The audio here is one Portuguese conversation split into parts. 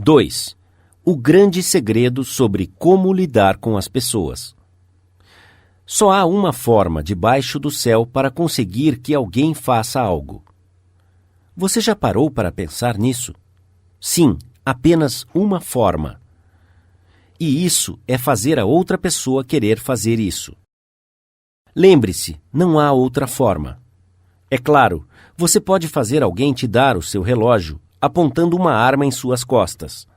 2. O grande segredo sobre como lidar com as pessoas. Só há uma forma debaixo do céu para conseguir que alguém faça algo. Você já parou para pensar nisso? Sim, apenas uma forma. E isso é fazer a outra pessoa querer fazer isso. Lembre-se, não há outra forma. É claro, você pode fazer alguém te dar o seu relógio apontando uma arma em suas costas.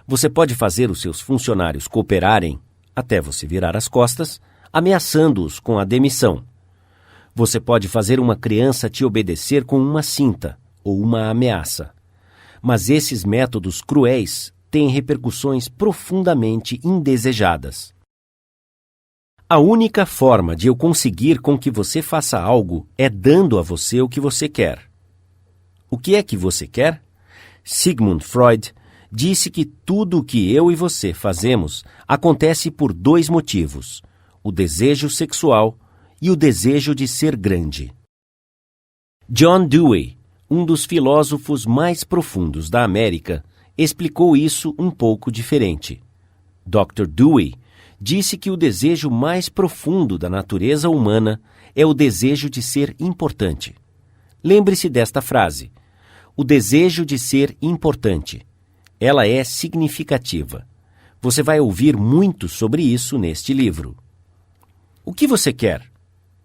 Você pode fazer os seus funcionários cooperarem, até você virar as costas, ameaçando-os com a demissão. Você pode fazer uma criança te obedecer com uma cinta ou uma ameaça. Mas esses métodos cruéis têm repercussões profundamente indesejadas. A única forma de eu conseguir com que você faça algo é dando a você o que você quer. O que é que você quer? Sigmund Freud disse que tudo o que eu e você fazemos acontece por 2 motivos: o desejo sexual e o desejo de ser grande. John Dewey, um dos filósofos mais profundos da América, explicou isso um pouco diferente. Dr. Dewey disse que o desejo mais profundo da natureza humana é o desejo de ser importante. Lembre-se desta frase: o desejo de ser importante. Ela é significativa. Você vai ouvir muito sobre isso neste livro. O que você quer?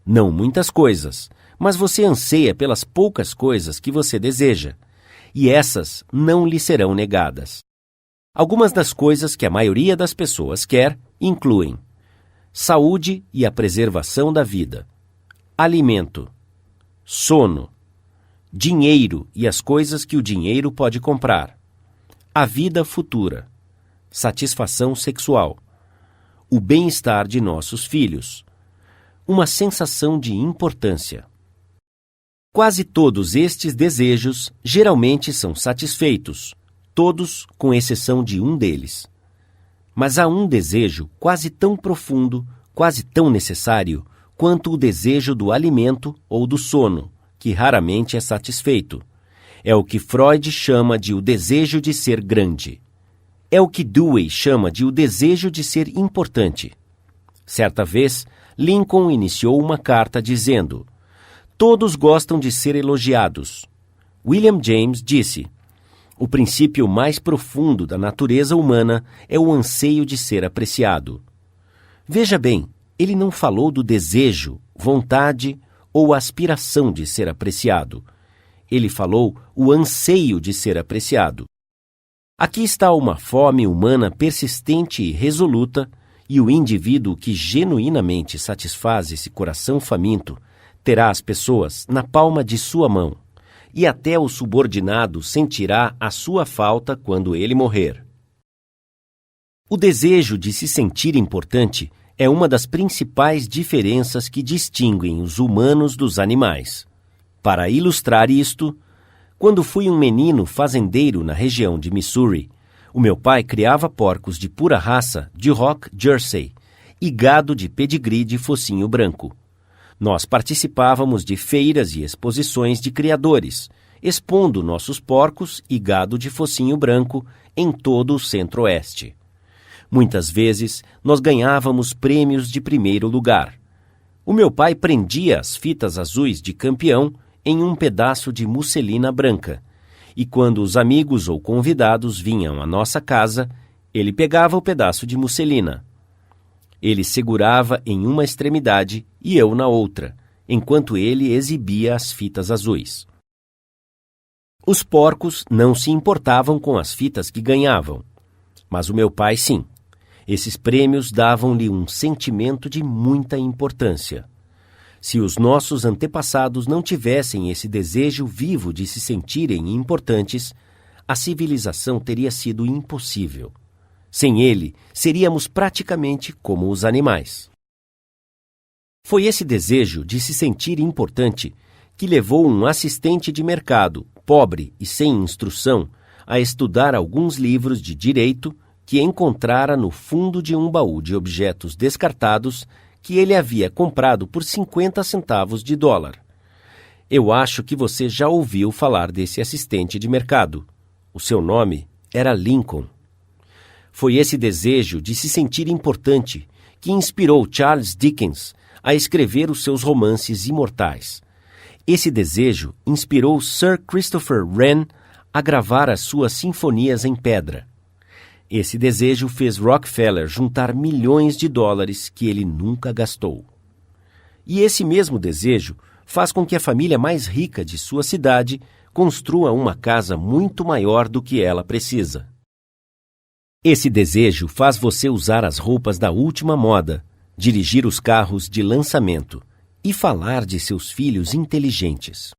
Não muitas coisas, mas você anseia pelas poucas coisas que você deseja, e essas não lhe serão negadas. Algumas das coisas que a maioria das pessoas quer incluem saúde e a preservação da vida, alimento, sono, dinheiro e as coisas que o dinheiro pode comprar, a vida futura, satisfação sexual, o bem-estar de nossos filhos, uma sensação de importância. Quase todos estes desejos geralmente são satisfeitos, todos com exceção de um deles. Mas há um desejo quase tão profundo, quase tão necessário, quanto o desejo do alimento ou do sono, que raramente é satisfeito. É o que Freud chama de o desejo de ser grande. É o que Dewey chama de o desejo de ser importante. Certa vez, Lincoln iniciou uma carta dizendo: todos gostam de ser elogiados. William James disse: o princípio mais profundo da natureza humana é o anseio de ser apreciado. Veja bem, ele não falou do desejo, vontade ou aspiração de ser apreciado. Ele falou o anseio de ser apreciado. Aqui está uma fome humana persistente e resoluta, e o indivíduo que genuinamente satisfaz esse coração faminto terá as pessoas na palma de sua mão, e até o subordinado sentirá a sua falta quando ele morrer. O desejo de se sentir importante é uma das principais diferenças que distinguem os humanos dos animais. Para ilustrar isto, quando fui um menino fazendeiro na região de Missouri, o meu pai criava porcos de pura raça de Rock Jersey e gado de pedigree de focinho branco. Nós participávamos de feiras e exposições de criadores, expondo nossos porcos e gado de focinho branco em todo o centro-oeste. Muitas vezes, nós ganhávamos prêmios de primeiro lugar. O meu pai prendia as fitas azuis de campeão em um pedaço de musselina branca, e quando os amigos ou convidados vinham à nossa casa, ele pegava o pedaço de musselina. Ele segurava em uma extremidade e eu na outra, enquanto ele exibia as fitas azuis. Os porcos não se importavam com as fitas que ganhavam, mas o meu pai sim. Esses prêmios davam-lhe um sentimento de muita importância. Se os nossos antepassados não tivessem esse desejo vivo de se sentirem importantes, a civilização teria sido impossível. Sem ele, seríamos praticamente como os animais. Foi esse desejo de se sentir importante que levou um assistente de mercado, pobre e sem instrução, a estudar alguns livros de direito que encontrara no fundo de um baú de objetos descartados que ele havia comprado por 50 centavos de dólar. Eu acho que você já ouviu falar desse assistente de mercado. O seu nome era Lincoln. Foi esse desejo de se sentir importante que inspirou Charles Dickens a escrever os seus romances imortais. Esse desejo inspirou Sir Christopher Wren a gravar as suas sinfonias em pedra. Esse desejo fez Rockefeller juntar milhões de dólares que ele nunca gastou. E esse mesmo desejo faz com que a família mais rica de sua cidade construa uma casa muito maior do que ela precisa. Esse desejo faz você usar as roupas da última moda, dirigir os carros de lançamento e falar de seus filhos inteligentes.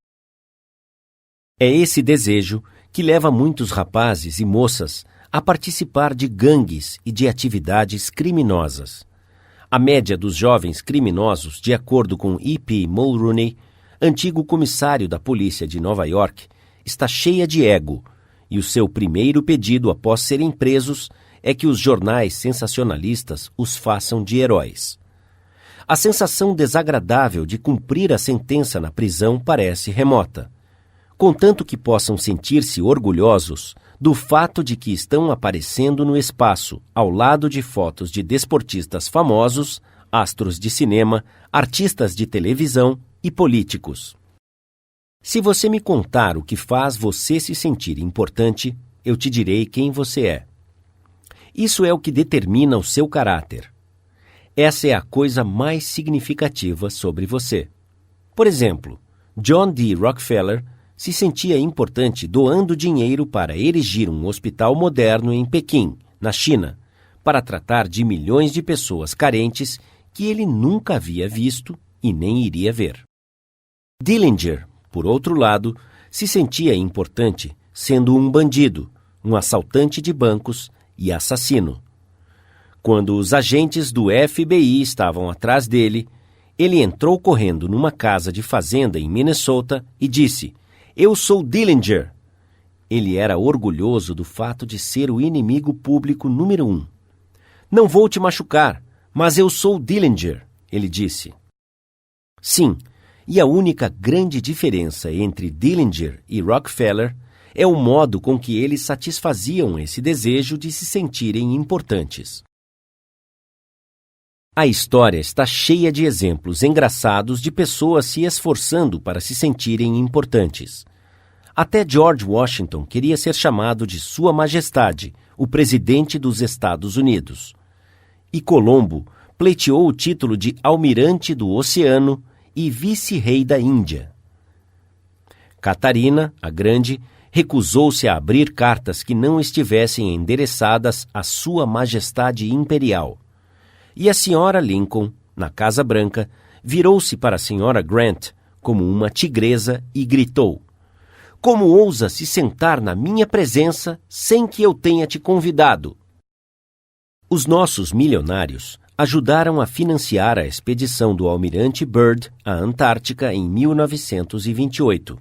É esse desejo que leva muitos rapazes e moças a participar de gangues e de atividades criminosas. A média dos jovens criminosos, de acordo com E.P. Mulrooney, antigo comissário da polícia de Nova York, está cheia de ego, e o seu primeiro pedido após serem presos é que os jornais sensacionalistas os façam de heróis. A sensação desagradável de cumprir a sentença na prisão parece remota, contanto que possam sentir-se orgulhosos do fato de que estão aparecendo no espaço ao lado de fotos de desportistas famosos, astros de cinema, artistas de televisão e políticos. Se você me contar o que faz você se sentir importante, eu te direi quem você é. Isso é o que determina o seu caráter. Essa é a coisa mais significativa sobre você. Por exemplo, John D. Rockefeller se sentia importante doando dinheiro para erigir um hospital moderno em Pequim, na China, para tratar de milhões de pessoas carentes que ele nunca havia visto e nem iria ver. Dillinger, por outro lado, se sentia importante sendo um bandido, um assaltante de bancos e assassino. Quando os agentes do FBI estavam atrás dele, ele entrou correndo numa casa de fazenda em Minnesota e disse: "Eu sou Dillinger." Ele era orgulhoso do fato de ser o inimigo público número 1. "Não vou te machucar, mas eu sou Dillinger", ele disse. Sim, e a única grande diferença entre Dillinger e Rockefeller é o modo com que eles satisfaziam esse desejo de se sentirem importantes. A história está cheia de exemplos engraçados de pessoas se esforçando para se sentirem importantes. Até George Washington queria ser chamado de Sua Majestade, o presidente dos Estados Unidos. E Colombo pleiteou o título de Almirante do Oceano e Vice-Rei da Índia. Catarina, a Grande, recusou-se a abrir cartas que não estivessem endereçadas à Sua Majestade Imperial. E a Sra. Lincoln, na Casa Branca, virou-se para a Sra. Grant como uma tigresa e gritou: "Como ousa se sentar na minha presença sem que eu tenha te convidado?" Os nossos milionários ajudaram a financiar a expedição do almirante Byrd à Antártica em 1928,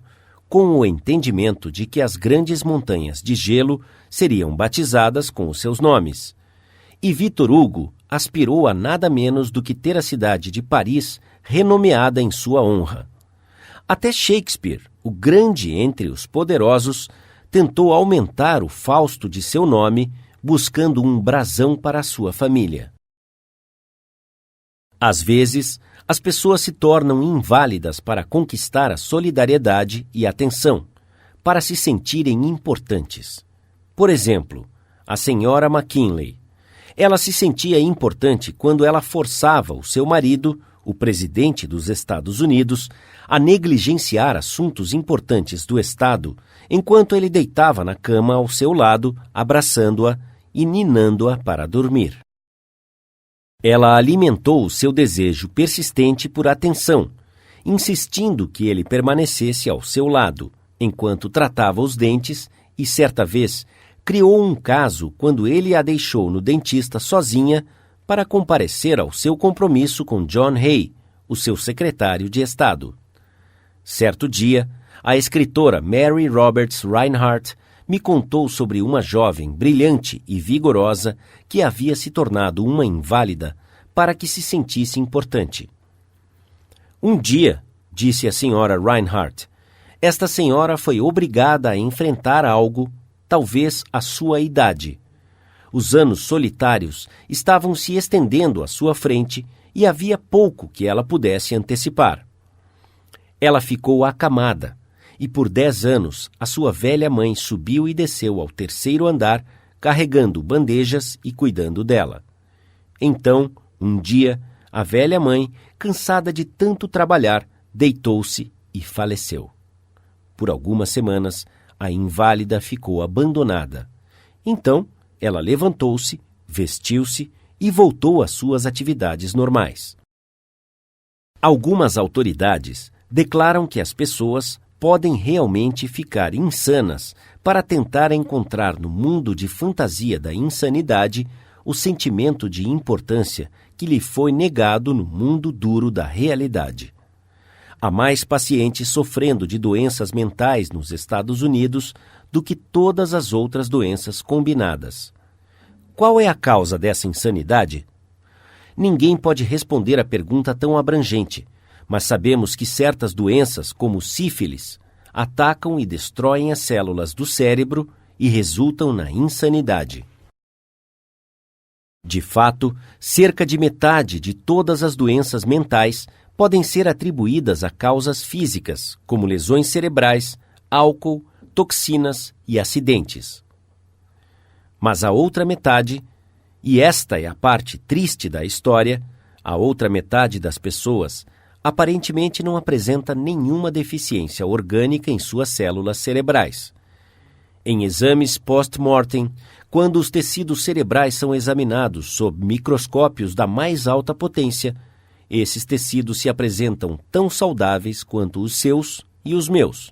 com o entendimento de que as grandes montanhas de gelo seriam batizadas com os seus nomes. E Victor Hugo aspirou a nada menos do que ter a cidade de Paris renomeada em sua honra. Até Shakespeare, o grande entre os poderosos, tentou aumentar o Fausto de seu nome, buscando um brasão para a sua família. Às vezes, as pessoas se tornam inválidas para conquistar a solidariedade e atenção, para se sentirem importantes. Por exemplo, a senhora McKinley. Ela se sentia importante quando ela forçava o seu marido, o presidente dos Estados Unidos, a negligenciar assuntos importantes do Estado, enquanto ele deitava na cama ao seu lado, abraçando-a e ninando-a para dormir. Ela alimentou o seu desejo persistente por atenção, insistindo que ele permanecesse ao seu lado, enquanto tratava os dentes e, certa vez, criou um caso quando ele a deixou no dentista sozinha para comparecer ao seu compromisso com John Hay, o seu secretário de Estado. Certo dia, a escritora Mary Roberts Rinehart me contou sobre uma jovem brilhante e vigorosa que havia se tornado uma inválida para que se sentisse importante. Um dia, disse a senhora Rinehart, esta senhora foi obrigada a enfrentar algo talvez a sua idade. Os anos solitários estavam se estendendo à sua frente e havia pouco que ela pudesse antecipar. Ela ficou acamada, e por 10 anos a sua velha mãe subiu e desceu ao 3º andar, carregando bandejas e cuidando dela. Então, um dia, a velha mãe, cansada de tanto trabalhar, deitou-se e faleceu. Por algumas semanas, a inválida ficou abandonada. Então, ela levantou-se, vestiu-se e voltou às suas atividades normais. Algumas autoridades declaram que as pessoas podem realmente ficar insanas para tentar encontrar no mundo de fantasia da insanidade o sentimento de importância que lhe foi negado no mundo duro da realidade. Há mais pacientes sofrendo de doenças mentais nos Estados Unidos do que todas as outras doenças combinadas. Qual é a causa dessa insanidade? Ninguém pode responder a pergunta tão abrangente, mas sabemos que certas doenças, como sífilis, atacam e destroem as células do cérebro e resultam na insanidade. De fato, cerca de metade de todas as doenças mentais podem ser atribuídas a causas físicas, como lesões cerebrais, álcool, toxinas e acidentes. Mas a outra metade, e esta é a parte triste da história, a outra metade das pessoas aparentemente não apresenta nenhuma deficiência orgânica em suas células cerebrais. Em exames post-mortem, quando os tecidos cerebrais são examinados sob microscópios da mais alta potência, esses tecidos se apresentam tão saudáveis quanto os seus e os meus.